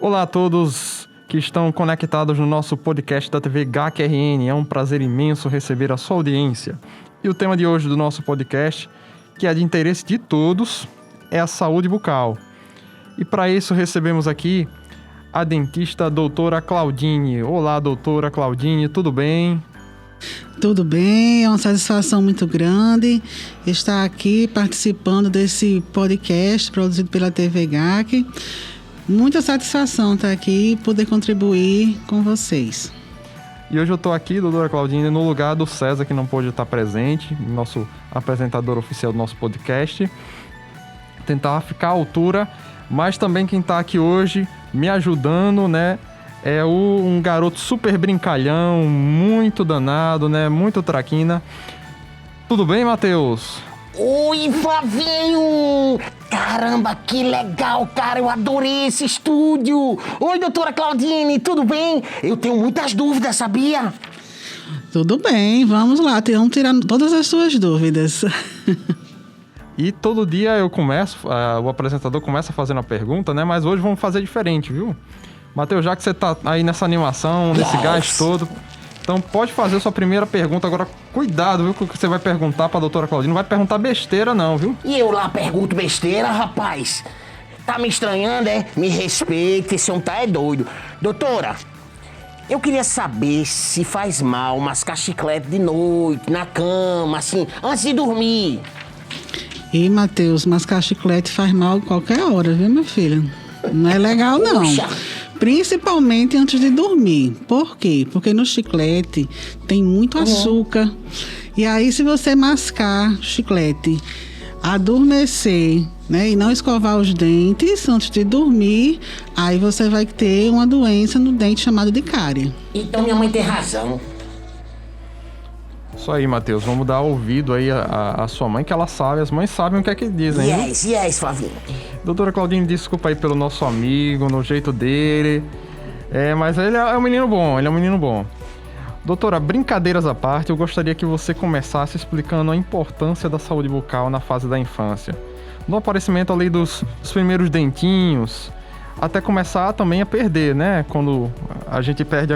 Olá a todos que estão conectados no nosso podcast da TV GAC-RN. É um prazer imenso receber a sua audiência. E o tema de hoje do nosso podcast, que é de interesse de todos, é a saúde bucal. E para isso recebemos aqui a dentista doutora Claudine. Olá, doutora Claudine, tudo bem? Tudo bem, é uma satisfação muito grande estar aqui participando desse podcast produzido pela TV GAC. Muita satisfação estar aqui e poder contribuir com vocês. E hoje eu estou aqui, doutora Claudine, no lugar do César, que não pôde estar presente, nosso apresentador oficial do nosso podcast. Tentar ficar à altura, mas também quem está aqui hoje me ajudando, né? É um garoto super brincalhão, muito danado, né? Muito traquina. Tudo bem, Matheus? Oi, Flavinho! Caramba, que legal, cara! Eu adorei esse estúdio! Oi, doutora Claudine, tudo bem? Eu tenho muitas dúvidas, sabia? Tudo bem, vamos lá, vamos tirar todas as suas dúvidas. E todo dia o apresentador começa fazendo a pergunta, né? Mas hoje vamos fazer diferente, viu? Matheus, já que você tá aí nessa animação, nesse gás todo, então pode fazer a sua primeira pergunta. Agora, cuidado, viu, com o que você vai perguntar pra doutora Claudine. Não vai perguntar besteira não, viu? E eu lá pergunto besteira, rapaz? Tá me estranhando, é? Me respeite, esse homem tá doido. Doutora, eu queria saber se faz mal mascar chiclete de noite, na cama, assim, antes de dormir. E, Matheus, mascar chiclete faz mal qualquer hora, viu, meu filho? Não é legal, não. Puxa. Principalmente antes de dormir. Por quê? Porque no chiclete tem muito açúcar. E aí, se você mascar chiclete, adormecer, né, e não escovar os dentes antes de dormir, aí você vai ter uma doença no dente chamada de cárie. Então minha mãe tem razão. Isso aí, Matheus. Vamos dar ouvido aí a sua mãe, que ela sabe. As mães sabem o que é que dizem, viu? Yes, Flavinho. Doutora Claudine, desculpa aí pelo nosso amigo, no jeito dele. Mas ele é um menino bom, Doutora, brincadeiras à parte, eu gostaria que você começasse explicando a importância da saúde bucal na fase da infância. No aparecimento ali dos primeiros dentinhos, até começar também a perder, né? Quando a gente perde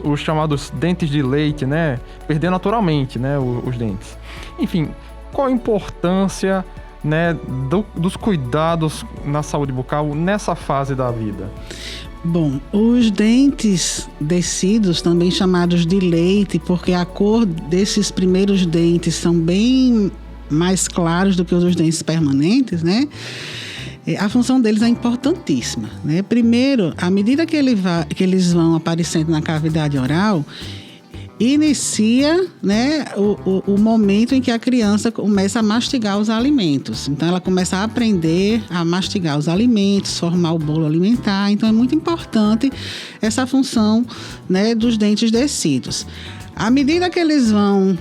os chamados dentes de leite, né? Perder naturalmente, né? Os dentes. Enfim, qual a importância, né, dos cuidados na saúde bucal nessa fase da vida? Bom, os dentes descidos, também chamados de leite, porque a cor desses primeiros dentes são bem mais claros do que os dos dentes permanentes, né? A função deles é importantíssima, né? Primeiro, à medida que eles vão aparecendo na cavidade oral, inicia, né, o momento em que a criança começa a mastigar os alimentos. Então, ela começa a aprender a mastigar os alimentos, formar o bolo alimentar. Então, é muito importante essa função, né, dos dentes descidos. À medida que eles vão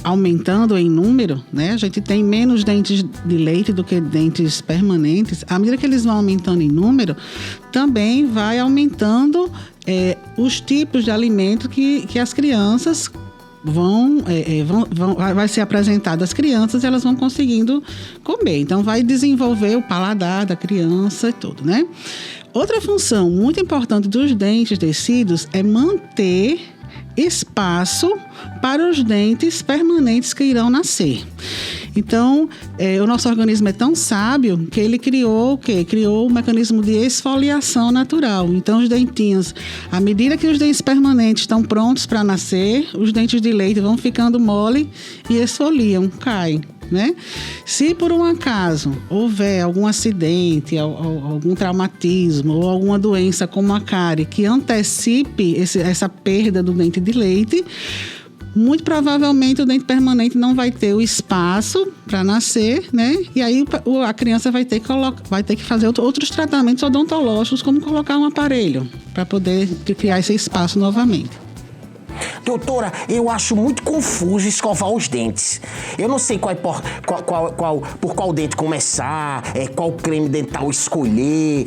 aumentando em número, né? A gente tem menos dentes de leite do que dentes permanentes. À medida que eles vão aumentando em número, também vai aumentando os tipos de alimento que as crianças vai ser apresentado às crianças e elas vão conseguindo comer. Então, vai desenvolver o paladar da criança e tudo, né? Outra função muito importante dos dentes descidos é manter espaço para os dentes permanentes que irão nascer. Então, o nosso organismo é tão sábio que ele criou o quê? Criou um mecanismo de esfoliação natural. Então, os dentinhos, à medida que os dentes permanentes estão prontos para nascer, os dentes de leite vão ficando mole e esfoliam, caem, né? Se por um acaso houver algum acidente, algum traumatismo ou alguma doença como a cárie que antecipe essa perda do dente de leite, muito provavelmente o dente permanente não vai ter o espaço para nascer, né? E aí a criança vai ter que fazer outros tratamentos odontológicos, como colocar um aparelho para poder criar esse espaço novamente. Doutora, eu acho muito confuso escovar os dentes. Eu não sei por qual dente começar, qual creme dental escolher,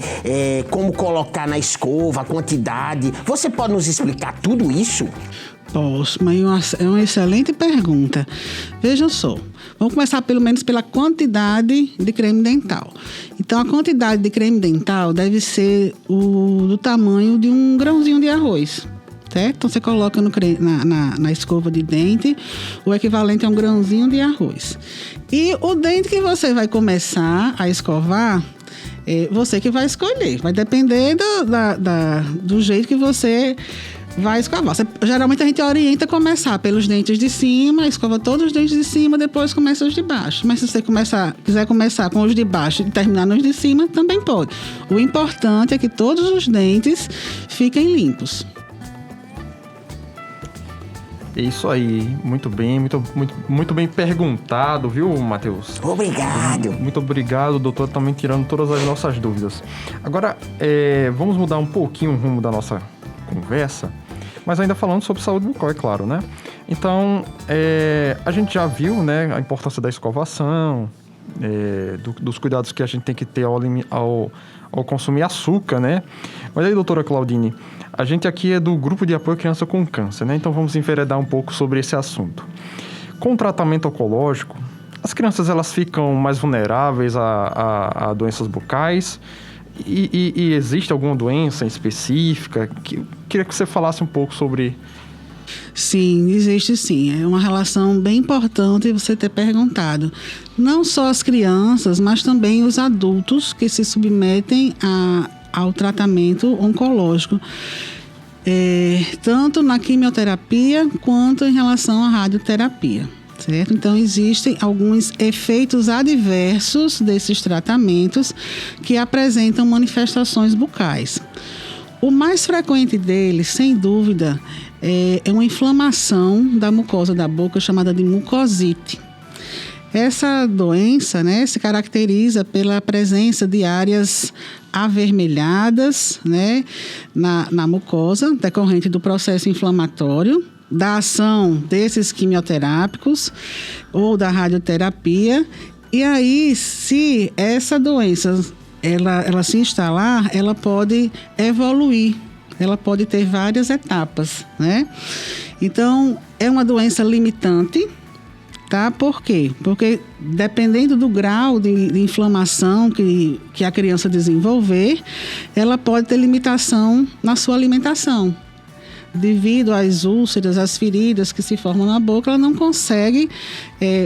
como colocar na escova, a quantidade. Você pode nos explicar tudo isso? Posso, mas é uma excelente pergunta. Veja só, Vamos começar pelo menos pela quantidade de creme dental. Então, a quantidade de creme dental deve ser do tamanho de um grãozinho de arroz. Certo? Então, você coloca na escova de dente o equivalente a um grãozinho de arroz. E o dente que você vai começar a escovar, você que vai escolher. Vai depender do jeito que você vai escovar. Geralmente, a gente orienta a começar pelos dentes de cima, escova todos os dentes de cima, depois começa os de baixo. Mas se você quiser começar com os de baixo e terminar nos de cima, também pode. O importante é que todos os dentes fiquem limpos. É isso aí, muito bem, muito bem perguntado, viu, Matheus? Obrigado. Muito obrigado, doutor, também tirando todas as nossas dúvidas. Agora, vamos mudar um pouquinho o rumo da nossa conversa, mas ainda falando sobre saúde bucal, é claro, né? Então, a gente já viu, né, a importância da escovação, dos cuidados que a gente tem que ter ao consumir açúcar, né? Mas aí, doutora Claudine, a gente aqui é do Grupo de Apoio à Criança com Câncer, né? Então vamos enveredar um pouco sobre esse assunto. Com o tratamento oncológico, as crianças elas ficam mais vulneráveis a doenças bucais e existe alguma doença específica? Queria que você falasse um pouco sobre... Sim, existe sim. É uma relação bem importante você ter perguntado. Não só as crianças, mas também os adultos que se submetem ao tratamento oncológico. Tanto na quimioterapia quanto em relação à radioterapia. Certo? Então, existem alguns efeitos adversos desses tratamentos que apresentam manifestações bucais. O mais frequente deles, sem dúvida, é uma inflamação da mucosa da boca chamada de mucosite. Essa doença, né, se caracteriza pela presença de áreas avermelhadas, né, na mucosa, decorrente do processo inflamatório, da ação desses quimioterápicos ou da radioterapia. E aí, se essa doença ela se instalar, ela pode evoluir, ela pode ter várias etapas, né? Então, é uma doença limitante, tá? Por quê? Porque dependendo do grau de inflamação que a criança desenvolver, ela pode ter limitação na sua alimentação. Devido às úlceras, às feridas que se formam na boca, ela não consegue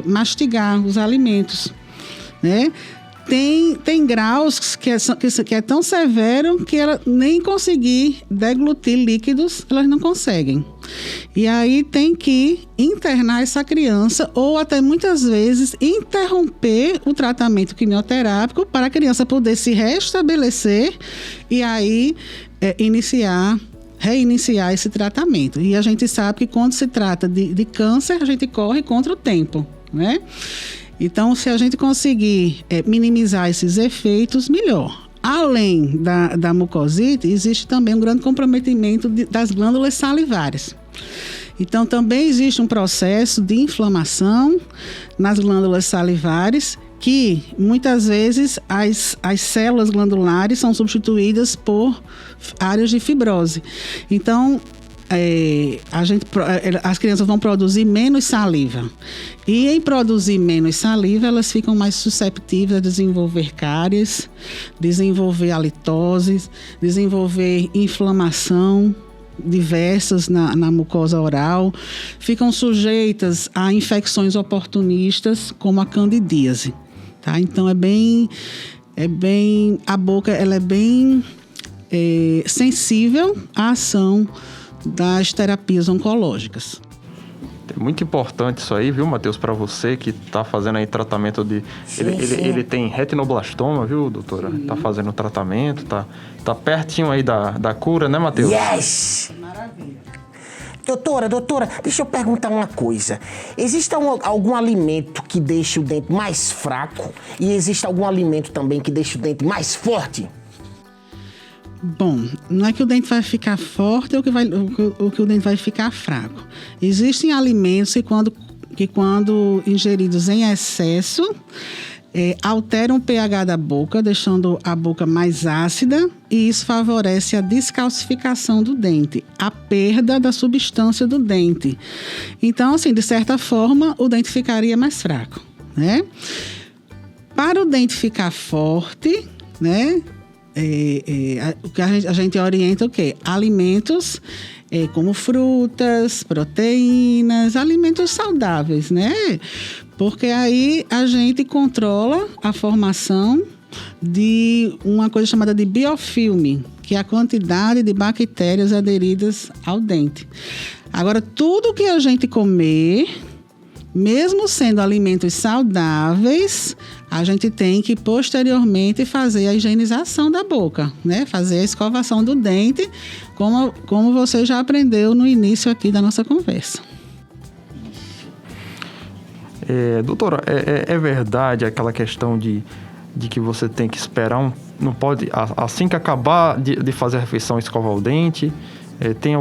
mastigar os alimentos, né? Tem graus que é tão severo que ela nem conseguir deglutir líquidos, elas não conseguem. E aí tem que internar essa criança ou até muitas vezes interromper o tratamento quimioterápico para a criança poder se restabelecer e aí reiniciar esse tratamento. E a gente sabe que quando se trata de câncer, a gente corre contra o tempo, né? Então, se a gente conseguir minimizar esses efeitos, melhor. Além da mucosite, existe também um grande comprometimento das glândulas salivares. Então, também existe um processo de inflamação nas glândulas salivares que, muitas vezes, as células glandulares são substituídas por áreas de fibrose. Então, as crianças vão produzir menos saliva. E em produzir menos saliva, elas ficam mais susceptíveis a desenvolver cáries, desenvolver halitose, desenvolver inflamação diversas na mucosa oral, ficam sujeitas a infecções oportunistas, como a candidíase. Tá? Então, a boca ela é bem sensível à ação das terapias oncológicas. É muito importante isso aí, viu, Matheus, para você que está fazendo aí tratamento de... Ele tem retinoblastoma, viu, doutora? Está fazendo tratamento, tá pertinho aí da cura, né, Matheus? Yes! Maravilha. Doutora, deixa eu perguntar uma coisa. Existe algum alimento que deixa o dente mais fraco e existe algum alimento também que deixa o dente mais forte? Bom, não é que o dente vai ficar forte ou que o dente vai ficar fraco. Existem alimentos que quando ingeridos em excesso, alteram o pH da boca, deixando a boca mais ácida, e isso favorece a descalcificação do dente, a perda da substância do dente. Então, assim, de certa forma, o dente ficaria mais fraco. né? Para o dente ficar forte, né? O que a gente orienta o quê? Alimentos como frutas, proteínas, alimentos saudáveis, né? Porque aí a gente controla a formação de uma coisa chamada de biofilme, que é a quantidade de bactérias aderidas ao dente. Agora, tudo que a gente comer, mesmo sendo alimentos saudáveis, a gente tem que posteriormente fazer a higienização da boca, né? Fazer a escovação do dente, como você já aprendeu no início aqui da nossa conversa. Doutora, é verdade aquela questão de que você tem que esperar não pode, assim que acabar de fazer a refeição, escovar o dente? Tem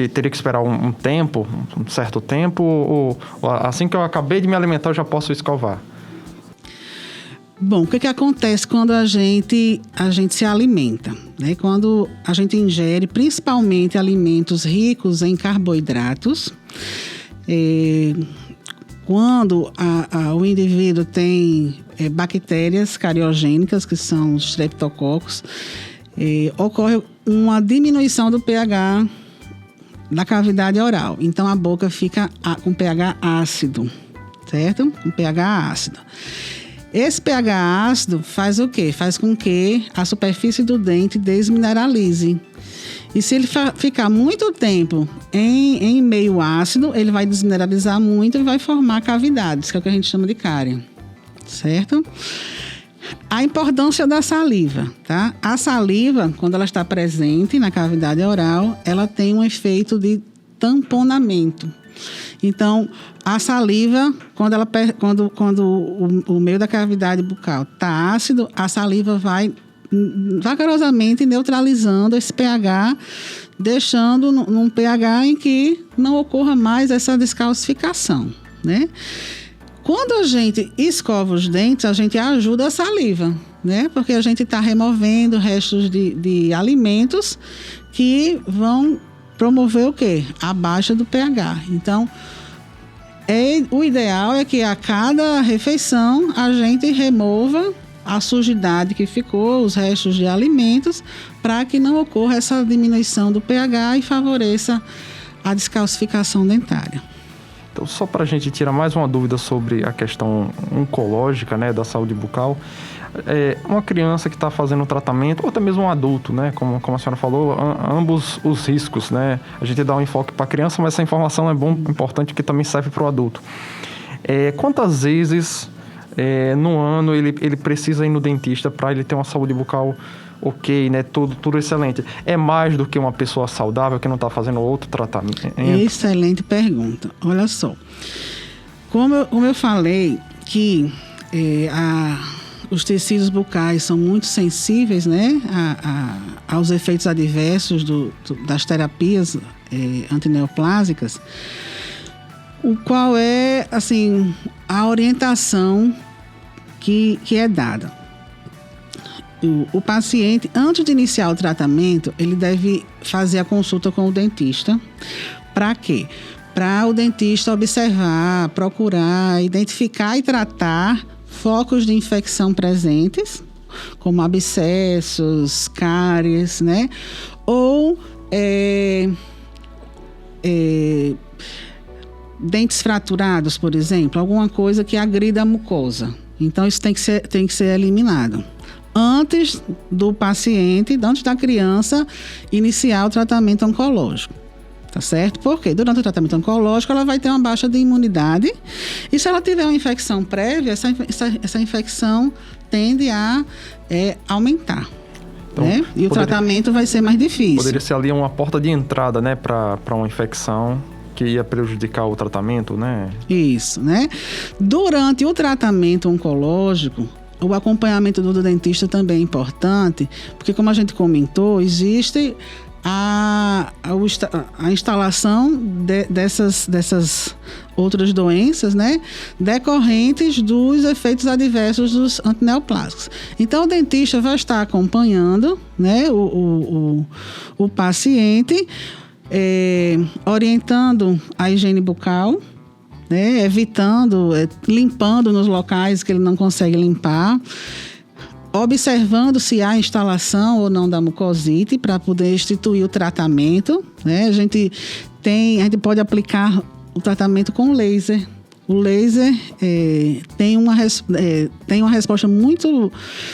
teria que esperar um tempo, um certo tempo, ou assim que eu acabei de me alimentar eu já posso escovar? Bom, o que acontece quando a gente se alimenta, né? Quando a gente ingere principalmente alimentos ricos em carboidratos, quando o indivíduo tem bactérias cariogênicas, que são os streptococos, ocorre uma diminuição do pH da cavidade oral. Então, a boca fica com pH ácido, certo? Com pH ácido. Esse pH ácido faz o quê? Faz com que a superfície do dente desmineralize. E se ele ficar muito tempo em meio ácido, ele vai desmineralizar muito e vai formar cavidades, que é o que a gente chama de cárie, certo? A importância da saliva, tá? A saliva, quando ela está presente na cavidade oral, ela tem um efeito de tamponamento. Então, a saliva, quando o meio da cavidade bucal está ácido, a saliva vai vagarosamente neutralizando esse pH, deixando num pH em que não ocorra mais essa descalcificação, né? Quando a gente escova os dentes, a gente ajuda a saliva, né? Porque a gente está removendo restos de alimentos que vão promover o quê? A baixa do pH. Então, o ideal é que a cada refeição a gente remova a sujidade que ficou, os restos de alimentos, para que não ocorra essa diminuição do pH e favoreça a descalcificação dentária. Então, só para a gente tirar mais uma dúvida sobre a questão oncológica, né, da saúde bucal, uma criança que está fazendo um tratamento, ou até mesmo um adulto, né, como a senhora falou, ambos os riscos, né, a gente dá um enfoque para a criança, mas essa informação é importante que também serve para o adulto. Quantas vezes no ano ele precisa ir no dentista para ele ter uma saúde bucal ok, né? Tudo excelente. É mais do que uma pessoa saudável que não está fazendo outro tratamento? Excelente pergunta. Olha só. Como eu falei que os tecidos bucais são muito sensíveis, né, aos efeitos adversos das terapias antineoplásicas, qual é, assim, a orientação que é dada? O paciente, antes de iniciar o tratamento, ele deve fazer a consulta com o dentista. Para quê? Para o dentista observar, procurar, identificar e tratar focos de infecção presentes, como abscessos, cáries, né? Ou dentes fraturados, por exemplo, alguma coisa que agrida a mucosa. Então, isso tem que ser eliminado antes do paciente, antes da criança iniciar o tratamento oncológico. Tá certo? Porque durante o tratamento oncológico ela vai ter uma baixa de imunidade e se ela tiver uma infecção prévia, essa infecção tende a aumentar. Então, né? E o tratamento vai ser mais difícil. Poderia ser ali uma porta de entrada, né, para uma infecção que ia prejudicar o tratamento, né? Isso, né? Durante o tratamento oncológico, o acompanhamento do dentista também é importante, porque como a gente comentou, existe a instalação dessas outras doenças, né, decorrentes dos efeitos adversos dos antineoplásicos. Então, o dentista vai estar acompanhando, né, o paciente, orientando a higiene bucal, né? Evitando, limpando nos locais que ele não consegue limpar, observando se há instalação ou não da mucosite para poder instituir o tratamento, né? A gente pode aplicar o tratamento com laser. O laser tem uma resposta muito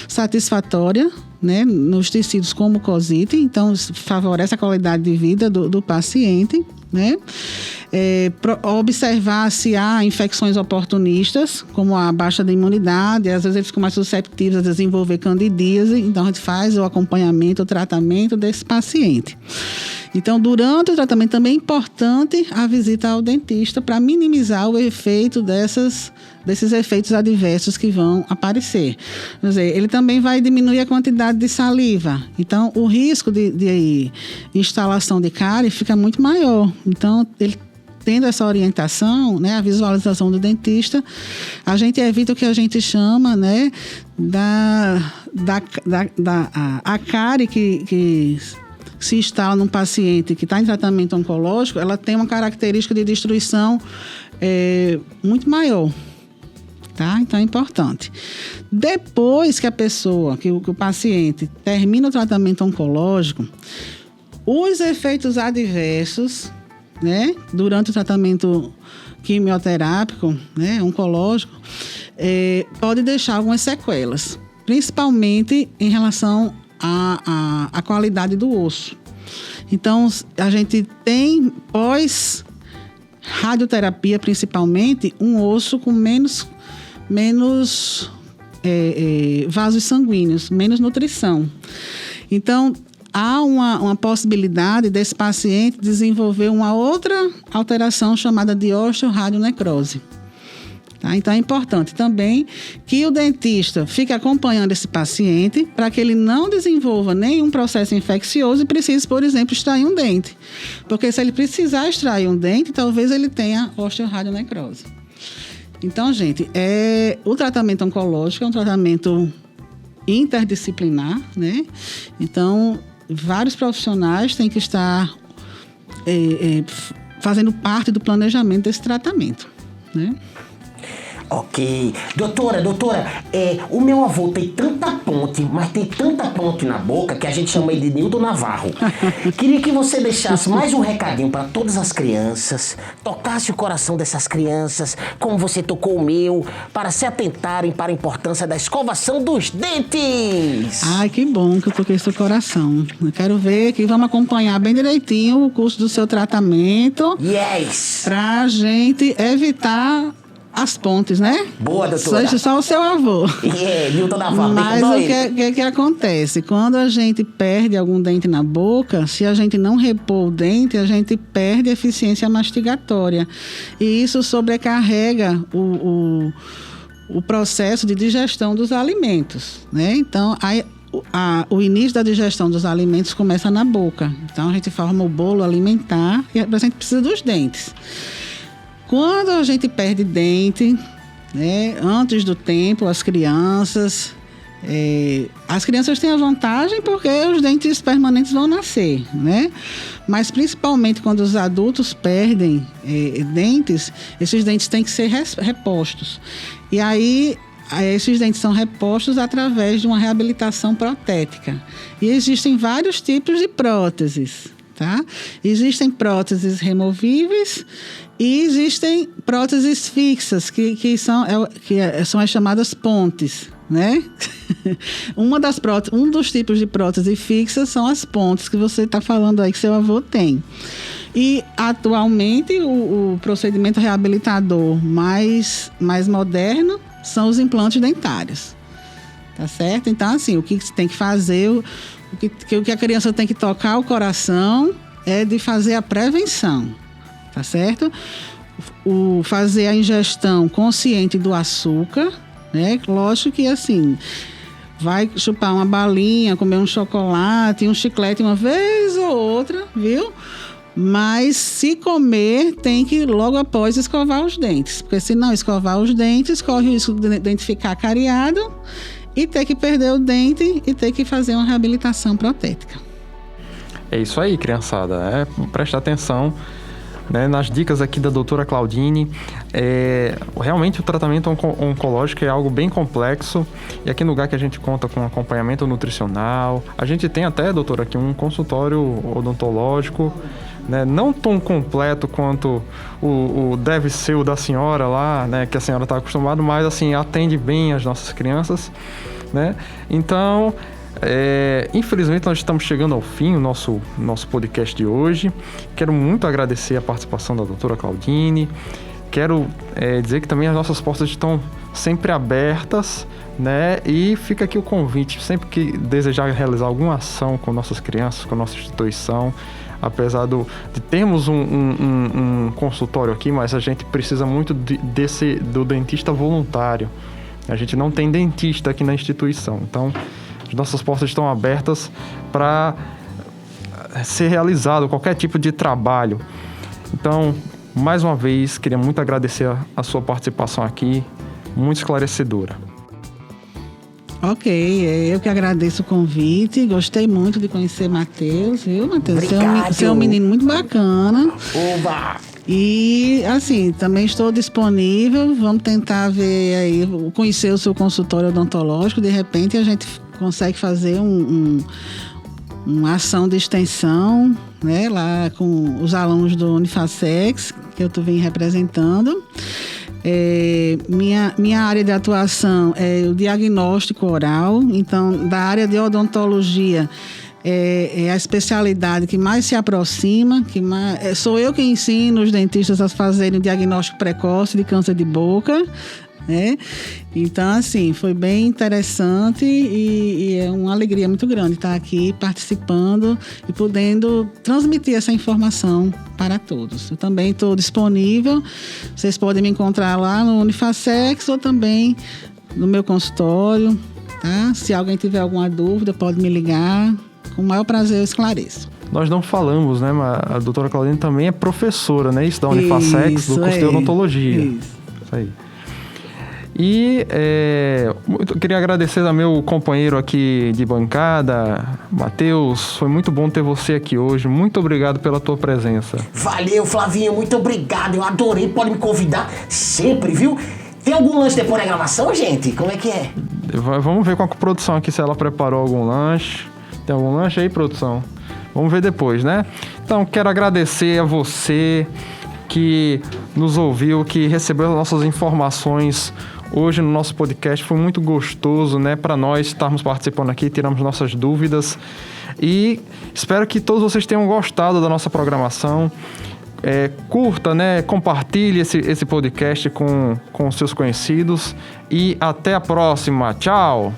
satisfatória, né, nos tecidos com mucosite, então favorece a qualidade de vida do paciente, né? Observar se há infecções oportunistas, como a baixa da imunidade, às vezes eles ficam mais susceptíveis a desenvolver candidíase, então a gente faz o acompanhamento, o tratamento desse paciente. Então, durante o tratamento também é importante a visita ao dentista para minimizar o efeito desses efeitos adversos que vão aparecer. Quer dizer, ele também vai diminuir a quantidade de saliva. Então, o risco de instalação de cárie fica muito maior. Então, ele tendo essa orientação, né, a visualização do dentista, a gente evita o que a gente chama, né, a cárie que se instala num paciente que está em tratamento oncológico, ela tem uma característica de destruição muito maior. Tá? Então é importante. Depois que que o paciente termina o tratamento oncológico, os efeitos adversos, né, durante o tratamento quimioterápico, né, oncológico, pode deixar algumas sequelas, principalmente em relação à qualidade do osso. Então, a gente tem, pós-radioterapia, principalmente, um osso com menos vasos sanguíneos, menos nutrição. Então, há uma possibilidade desse paciente desenvolver uma outra alteração chamada de osteoradionecrose. Tá? Então, é importante também que o dentista fique acompanhando esse paciente para que ele não desenvolva nenhum processo infeccioso e precise, por exemplo, extrair um dente. Porque se ele precisar extrair um dente, talvez ele tenha osteoradionecrose. Então, gente, o tratamento oncológico é um tratamento interdisciplinar, né? Então, vários profissionais têm que estar fazendo parte do planejamento desse tratamento, né? Ok. Doutora, o meu avô tem tanta ponte, mas tem tanta ponte na boca que a gente chama ele de Nildo Navarro. Queria que você deixasse mais um recadinho para todas as crianças, tocasse o coração dessas crianças, como você tocou o meu, para se atentarem para a importância da escovação dos dentes. Ai, que bom que eu toquei seu coração. Eu quero ver aqui, vamos acompanhar bem direitinho o curso do seu tratamento. Yes! Pra gente evitar as pontes, né? Boa, doutora. Só o seu avô. Nildo Navarro. Mas o que acontece? Quando a gente perde algum dente na boca, se a gente não repor o dente, a gente perde a eficiência mastigatória. E isso sobrecarrega o processo de digestão dos alimentos, né? Então, o início da digestão dos alimentos começa na boca. Então, a gente forma o bolo alimentar e a gente precisa dos dentes. Quando a gente perde dente, né, antes do tempo, as crianças têm a vantagem porque os dentes permanentes vão nascer, né? Mas principalmente quando os adultos perdem dentes, esses dentes têm que ser repostos. E aí, esses dentes são repostos através de uma reabilitação protética. E existem vários tipos de próteses, tá? Existem próteses removíveis e existem próteses fixas, que são as chamadas pontes, né? Um dos tipos de prótese fixa são as pontes que você está falando aí que seu avô tem. E, atualmente, o procedimento reabilitador mais moderno são os implantes dentários. Tá certo? Então, assim, o que você tem que fazer, o que a criança tem que tocar o coração é de fazer a prevenção. Tá certo? Fazer a ingestão consciente do açúcar, né? Lógico que, assim, vai chupar uma balinha, comer um chocolate, um chiclete uma vez ou outra, viu? Mas se comer, tem que logo após escovar os dentes. Porque se não escovar os dentes, corre o risco do dente ficar cariado e ter que perder o dente e ter que fazer uma reabilitação protética. É isso aí, criançada. Prestar atenção né, nas dicas aqui da doutora Claudine. Realmente o tratamento oncológico é algo bem complexo, e aqui no GAC que a gente conta com acompanhamento nutricional. A gente tem até, doutora, aqui um consultório odontológico, né, não tão completo quanto o deve ser o da senhora lá, né, que a senhora está acostumada, mas assim, atende bem as nossas crianças, né? Então, infelizmente nós estamos chegando ao fim do nosso podcast de hoje. Quero muito agradecer a participação da doutora Claudine. Quero dizer que também as nossas portas estão sempre abertas, né? E fica aqui o convite, sempre que desejar realizar alguma ação com nossas crianças, com a nossa instituição, apesar de termos um consultório aqui, mas a gente precisa muito do dentista voluntário. A gente não tem dentista aqui na instituição, então as nossas portas estão abertas para ser realizado qualquer tipo de trabalho. Então, mais uma vez, queria muito agradecer a sua participação aqui, muito esclarecedora. Ok, eu que agradeço o convite, gostei muito de conhecer Matheus, viu, Matheus? Você é um menino muito bacana. Oba! E, assim, também estou disponível, vamos tentar ver aí, conhecer o seu consultório odontológico, de repente a gente consegue fazer uma ação de extensão, né, lá com os alunos do Unifacex, que eu vim representando. Minha área de atuação é o diagnóstico oral, então da área de odontologia é a especialidade que mais se aproxima, sou eu que ensino os dentistas a fazerem o diagnóstico precoce de câncer de boca, né? Então, assim, foi bem interessante e é uma alegria muito grande estar aqui participando e podendo transmitir essa informação para todos. Eu também estou disponível, vocês podem me encontrar lá no Unifacex ou também no meu consultório, tá? Se alguém tiver alguma dúvida, pode me ligar, com o maior prazer eu esclareço. Nós não falamos, né, mas a doutora Claudine também é professora, né, isso da Unifacex, do curso de odontologia. Isso aí. E eu queria agradecer ao meu companheiro aqui de bancada, Matheus. Foi muito bom ter você aqui hoje. Muito obrigado pela tua presença. Valeu, Flavinho. Muito obrigado. Eu adorei. Pode me convidar sempre, viu? Tem algum lanche depois da gravação, gente? Como é que é? Vamos ver com a produção aqui se ela preparou algum lanche. Tem algum lanche aí, produção? Vamos ver depois, né? Então, quero agradecer a você que nos ouviu, que recebeu as nossas informações hoje no nosso podcast. Foi muito gostoso, né, para nós estarmos participando aqui, tiramos nossas dúvidas e espero que todos vocês tenham gostado da nossa programação. Curta, né, compartilhe esse podcast com seus conhecidos e até a próxima. Tchau!